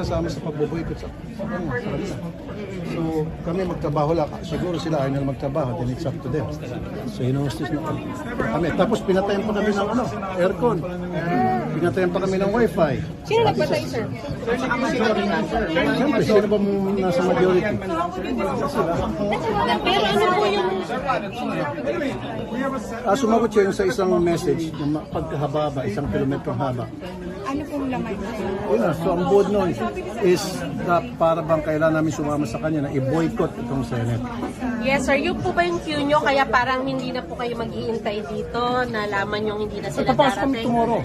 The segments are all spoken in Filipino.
Kasama sa pagboboykot sa kanila. So kami magtrabaho lang. Siguro sila ayaw nila magtrabaho, then it's up to them. So hinustis na kami. Tapos pinatayan pa kami ng aircon. Pinatayan pa kami ng wifi. Sino nagpatay, sir? Siyempre, sino ba nasa majority? Pero ano po yung... Sumagot siya yung sa isang message, yung pagkahaba, 1 kilometrong haba. Ano pong laman? Yun na, so ang buod nun is na para bang kailangan namin sumama sa kanya na i-boycott itong Senate. Yes, sir. Yung po ba yung cue nyo? Kaya parang hindi na po kayo mag-iintay dito. Nalaman yung hindi na sila Papasok kami darating. tomorrow.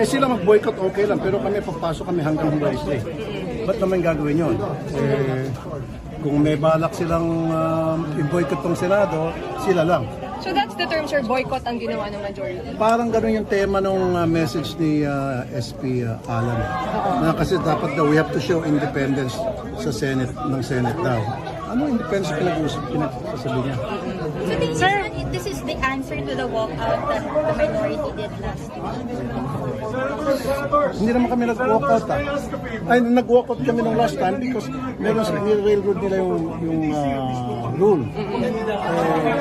Eh sila mag-boycott, okay lang. Pero kami papasok kami hanggang Wednesday. Ba't naman gagawin yun? Kung may balak silang i-boycott tong Senado, sila lang. So that's the term, sir, boycott ang ginawa ng majority. Parang ganun yung tema ng message ni SP Alan. Na kasi dapat daw we have to show independence sa Senate, ng Senate daw. Ano independence pinagsasabi niya? So, this is the answer to the walkout that the minority did last week. Hindi naman kami nag-walkout Ay, nag-walkout kami ng last time because meron sa railroad nila yung rule.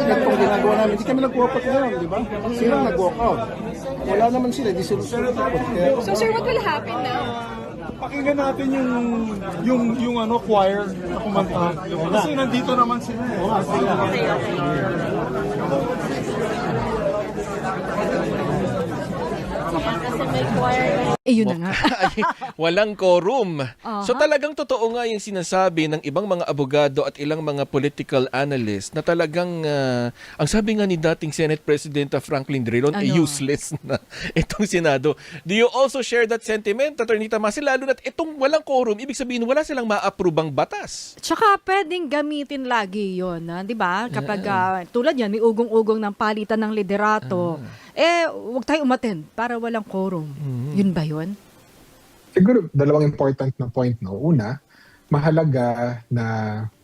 Itong ginagawa namin, hindi kami nag-walkout ngayon, di ba? Sila nag-walkout. Wala naman sila, di sila nag-walkout. So, sir, what will happen now? Pakinggan natin yung choir na kumanta. Kasi nandito naman sila. Kasi may choir. Yun na nga. Ay, walang quorum. So talagang totoo nga yung sinasabi ng ibang mga abogado at ilang mga political analysts na talagang, ang sabi nga ni dating Senate President Franklin Drilon, useless na itong Senado. Do you also share that sentiment, Attorney Tamasi? Lalo na itong walang quorum, ibig sabihin wala silang ma-approbang batas. Tsaka pwedeng gamitin lagi yon, di ba? Kapag tulad yan, may ugong-ugong ng palitan ng liderato, huwag tayo umattend para walang quorum. Yun ba yun? Siguro, dalawang important na point. No? Una, mahalaga na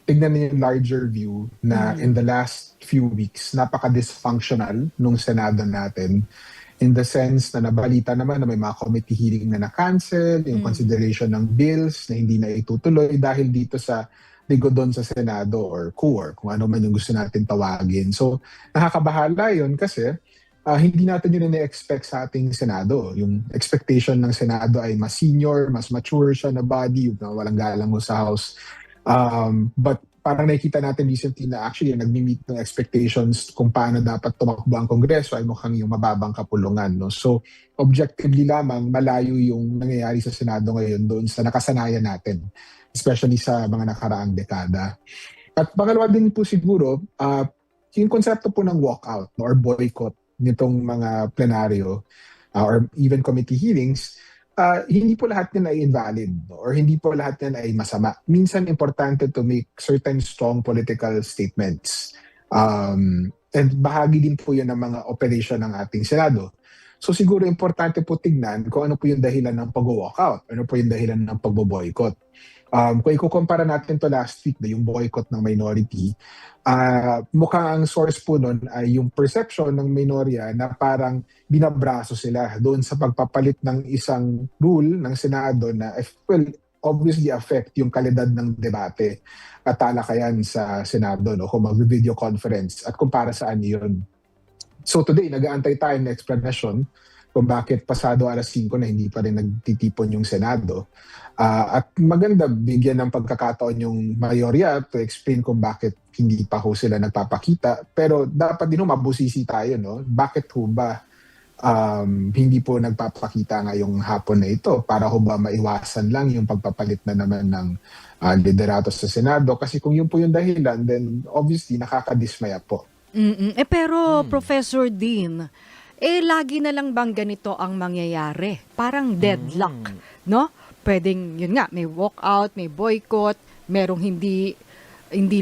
tignan niyo yung larger view na in the last few weeks, napaka-dysfunctional nung Senado natin in the sense na nabalita naman na may mga committee hearing na na-cancel, yung consideration ng bills na hindi na itutuloy dahil dito sa ligodon sa Senado or CORE, kung ano man yung gusto natin tawagin. So, nakakabahala yun kasi hindi natin yun na-expect sa ating Senado. Yung expectation ng Senado ay mas senior, mas mature siya na body, na walang galang mo sa House. But parang nakikita natin recently na actually nag-meet ng expectations kung paano dapat tumakbo ang Kongreso ay mukhang yung mababang kapulungan. No? So objectively lamang, malayo yung nangyayari sa Senado ngayon doon sa nakasanayan natin, especially sa mga nakaraang dekada. At pangalawa din po siguro, yung konsepto po ng walkout or boycott nitong mga plenaryo or even committee hearings, hindi po lahat yan ay invalid or hindi po lahat yan ay masama. Minsan importante to make certain strong political statements. And bahagi din po yan ng mga operation ng ating Senado. So siguro importante po tignan kung ano po yung dahilan ng pag-walkout, ano po yung dahilan ng pag-boycott. Kung ikukumpara natin to last week, yung boycott ng minority, mukhang ang source po nun ay yung perception ng minorya na parang binabraso sila doon sa pagpapalit ng isang rule ng Senado na will obviously affect yung kalidad ng debate at talakayan sa Senado, no? Kung mag-video conference at kung para saan yun. So today, nag-aantay tayo ng explanation kung bakit pasado alas 5 na hindi pa rin nagtitipon yung Senado. At maganda bigyan ng pagkakataon yung mayorya to explain kung bakit hindi pa ho sila nagpapakita. Pero dapat din ho mabusisi tayo, no? Bakit ho ba hindi po nagpapakita ngayong hapon na ito? Para ho ba maiwasan lang yung pagpapalit na naman ng liderato sa Senado? Kasi kung yun po yung dahilan, then obviously nakakadismaya po. Pero Professor Dean, lagi na lang bang ganito ang mangyayari? Parang deadlock, no? Pwedeng, yun nga, may walkout, may boycott, merong hindi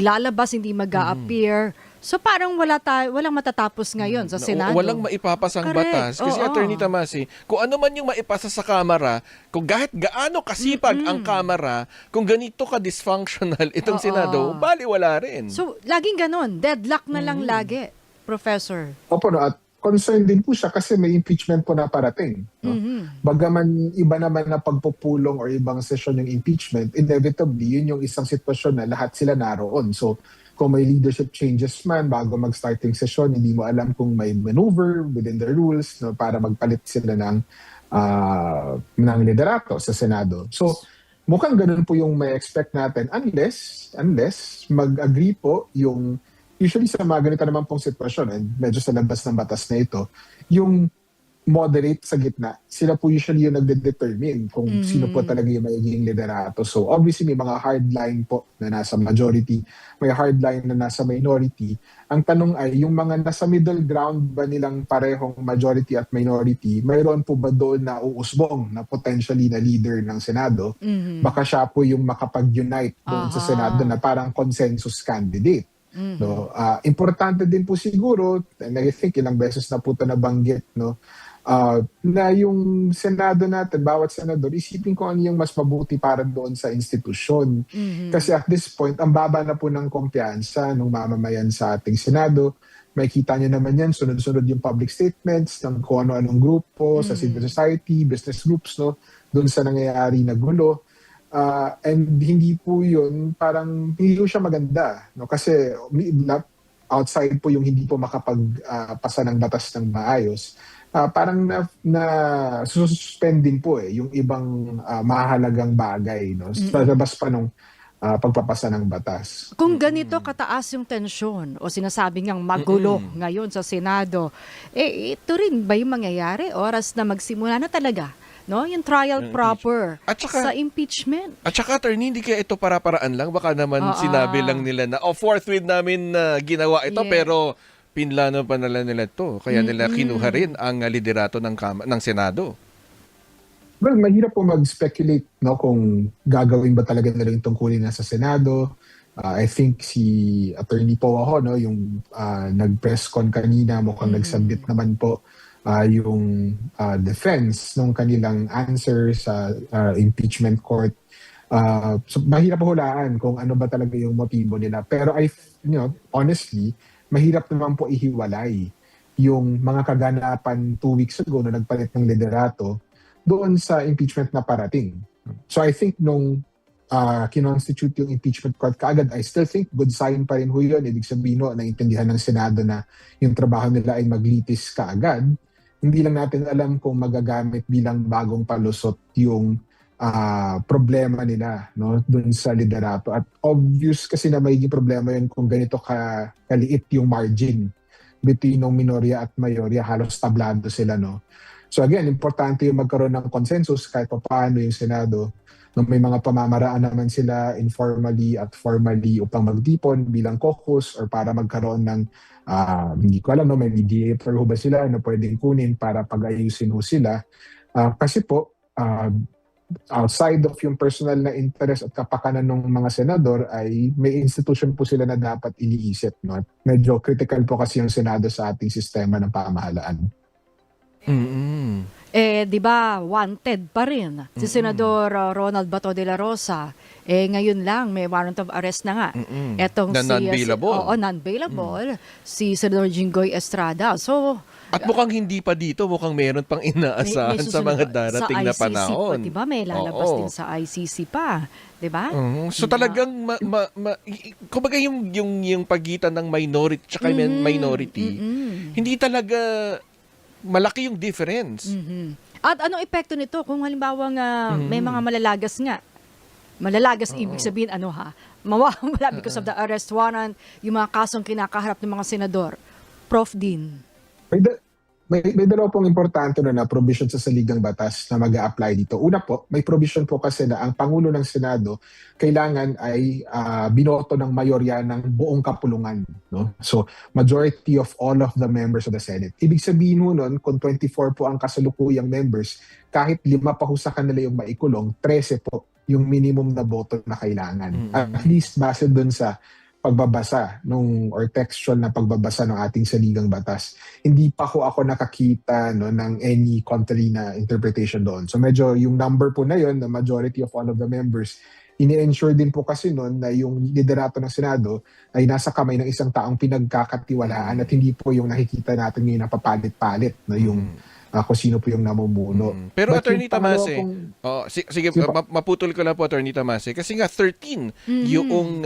lalabas, hindi mag-a-appear. So parang walang matatapos ngayon sa Senado. Walang maipapasang batas. Kasi Attorney Tamasi, kung ano man yung maipasa sa Kamara, kung kahit gaano kasipag ang Kamara, kung ganito ka-dysfunctional itong Senado, bali wala rin. So laging ganon, deadlock na lang lagi, Professor. Opo, no, at concerned din po siya kasi may impeachment po na parating. No? Bagaman iba naman na pagpupulong or ibang session yung impeachment, inevitably, yun yung isang sitwasyon na lahat sila naroon. So, kung may leadership changes man bago mag-starting session, hindi mo alam kung may maneuver within the rules no, para magpalit sila ng liderato sa Senado. So, mukhang ganun po yung may expect natin unless mag-agree po yung usually sa mga ganito naman pong sitwasyon, and medyo sa labas ng batas na ito, yung moderate sa gitna, sila po usually yung nagde-determine kung sino po talaga yung magiging liderato. So obviously may mga hardline po na nasa majority, may hardline na nasa minority. Ang tanong ay, yung mga nasa middle ground ba nilang parehong majority at minority, mayroon po ba doon na uusbong na potentially na leader ng Senado? Baka siya po yung makapag-unite doon sa Senado na parang consensus candidate. No, importante din po siguro, and I think ilang beses na po ito nabanggit, no, na yung Senado natin, bawat senador, isipin ko ano yung mas mabuti para doon sa institusyon. Kasi at this point, ang baba na po ng kumpiyansa ng mamamayan sa ating Senado. Makikita niyo naman yan, sunod-sunod yung public statements ng kung ano-anong grupo, sa civil society, business groups, no, doon sa nangyayari na gulo. And hindi po yun, parang hindi po siya maganda. No? Kasi outside po yung hindi po makapagpasa ng batas ng maayos. Parang na sususpend din po yung ibang mahalagang bagay. No? Labas pa nung pagpapasa ng batas. Kung ganito kataas yung tensyon o sinasabi niyang magulo ngayon sa Senado, ito rin ba yung mangyayari oras na magsimula na talaga? No, yung trial proper At saka, sa impeachment. At saka, attorney, hindi kaya ito para-paraan lang. Baka naman sinabi lang nila na, forthwith namin ginawa ito, pero pinlano pa nila ito. Kaya nila kinuha rin ang liderato ng Senado. Well, mahirap po mag-speculate no, kung gagawin ba talaga nila yung tungkulin na sa Senado. I think si Attorney Poe no, yung nag-press con kanina, mukhang nag-submit naman po yung defense ng kanilang answer sa impeachment court. So mahirap hulaan kung ano ba talaga yung motibo nila. Pero honestly, mahirap naman po ihiwalay yung mga kaganapan 2 weeks ago na nagpalit ng liderato doon sa impeachment na parating. So I think nung kinonstitute yung impeachment court kaagad, I still think good sign pa rin ho yun. Ibig sabihin naintindihan ng Senado na yung trabaho nila ay maglitis kaagad. Hindi lang natin alam kung magagamit bilang bagong palusot yung problema nila no, dun sa liderato. At obvious kasi na magiging problema yun kung ganito kaliit yung margin between ng minorya at mayorya. Halos tablado sila. No? So again, importante yung magkaroon ng consensus kahit paano yung Senado. No, may mga pamamaraan naman sila informally at formally upang magtipon bilang caucus or para magkaroon ng hindi ko alam, no, may mediator ho ba sila na pwedeng kunin para pag-ayusin ho sila. Kasi po, outside of yung personal na interest at kapakanan ng mga senador ay may institution po sila na dapat iniisip. No? Medyo critical po kasi yung Senado sa ating sistema ng pamahalaan. Di ba, wanted pa rin si Senador Ronald Bato de la Rosa. Ngayon lang, may warrant of arrest na nga. Etong na non-bailable. Non-bailable. Si Senador Jinggoy Estrada. So, at mukhang hindi pa dito, mukhang meron pang inaasahan sa mga darating na panahon. Sa ICC, diba? May lalabas din sa ICC pa. Diba? So talagang, kumbaga yung pagitan ng minority tsaka minority, hindi talaga malaki yung difference. At anong epekto nito kung halimbawa may mga malalagas nga? Malalagas, ibig sabihin mawawala because of the arrest warrant, yung mga kasong kinakaharap ng mga senador. Prof. Dean. May dalawa pong importante na provision sa saligang batas na mag-a-apply dito. Una po, may provision po kasi na ang Pangulo ng Senado kailangan ay binoto ng mayorya ng buong kapulungan. No? So, majority of all of the members of the Senate. Ibig sabihin mo nun, kung 24 po ang kasalukuyang members, kahit 5 pa ho sa kanila yung maikulong, 13 po yung minimum na boto na kailangan. At least base dun sa pagbabasa or textual na pagbabasa ng ating saligang batas. Hindi pa ako nakakita ng any contrary na interpretation doon. So medyo yung number po na yun, the majority of all of the members, ini-ensure din po kasi noon na yung liderato ng Senado ay nasa kamay ng isang taong pinagkakatiwalaan at hindi po yung nakikita natin ngayon na papalit-palit, no, yung kung sino po yung namumuno. Pero But Attorney yung pangalawa Tamase, pong- sige, Sige po. maputol ko lang po Attorney Tamase, kasi nga 13 yung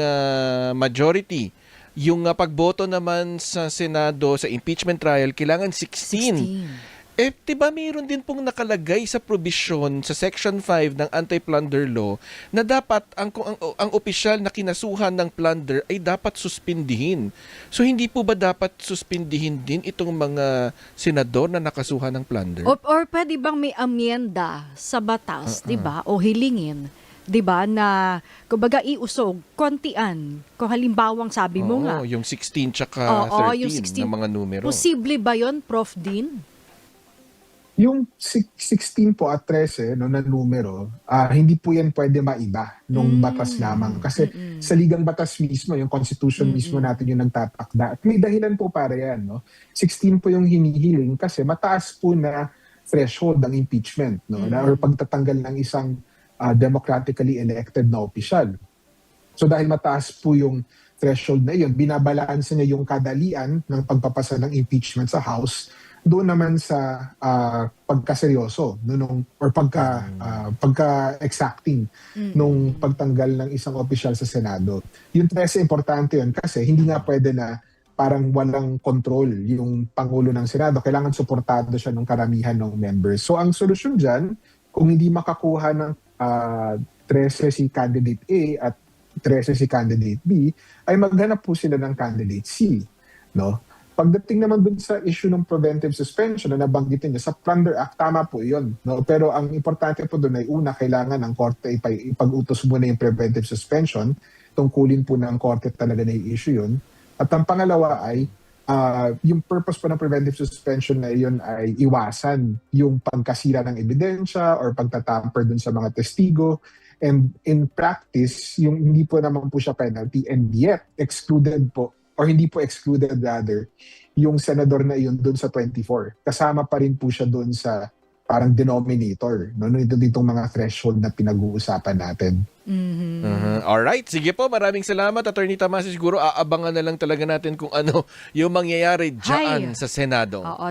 majority. Yung pagboto naman sa Senado sa impeachment trial, kailangan 16. Diba mayroon din pong nakalagay sa provision sa Section 5 ng Anti-Plunder Law na dapat ang opisyal na kinasuhan ng plunder ay dapat suspindihin. So hindi po ba dapat suspindihin din itong mga senador na nakasuhan ng plunder? Or pwede bang may amyenda sa batas, 'di ba? O hilingin, 'di ba, na kumbaga iusog, kontian. Kung halimbawang sabi mo nga, Yung 16 tsaka Oo, 13 yung 16. na mga numero. posible ba 'yon, Prof. Dean? Yung 16 po at 13 no, na numero, hindi po yan pwede maiba nung batas lamang. Kasi sa ligang batas mismo, yung constitution mismo natin yung nagtatakda. At may dahilan po para yan. No? 16 po yung hinihiling kasi mataas po na threshold ng impeachment, no? Or pagtatanggal ng isang democratically elected na opisyal. So dahil mataas po yung threshold na yun, binabalanse niya yung kadalian ng pagpapasa ng impeachment sa House doon naman sa pagkaseryoso no, or pagka-exacting nung pagtanggal ng isang opisyal sa Senado. Yung 13, importante yun kasi hindi nga pwede na parang walang control yung Pangulo ng Senado. Kailangan suportado siya ng karamihan ng members. So ang solusyon dyan, kung hindi makakuha ng 13 si candidate A at 13 si candidate B, ay maghanap po sila ng candidate C. No? Pagdating naman dun sa issue ng preventive suspension na nabanggitin niya, sa Plunder Act, tama po yun. No? Pero ang importante po dun ay una, kailangan ng korte ipag-utos muna yung preventive suspension. Tungkulin po ng korte talaga na i-issue yun. At ang pangalawa ay, yung purpose po ng preventive suspension na yun ay iwasan yung pagkasira ng ebidensya or pagtatamper dun sa mga testigo. And in practice, yung hindi po naman po siya penalty and yet excluded po or hindi po excluded rather, yung senador na yun doon sa 24. Kasama pa rin po siya doon sa parang denominator, no? Ditong mga threshold na pinag-uusapan natin. Alright, sige po, maraming salamat Attorney Tamase. Siguro aabangan na lang talaga natin kung ano yung mangyayari dyan Hay. sa Senado. Oo.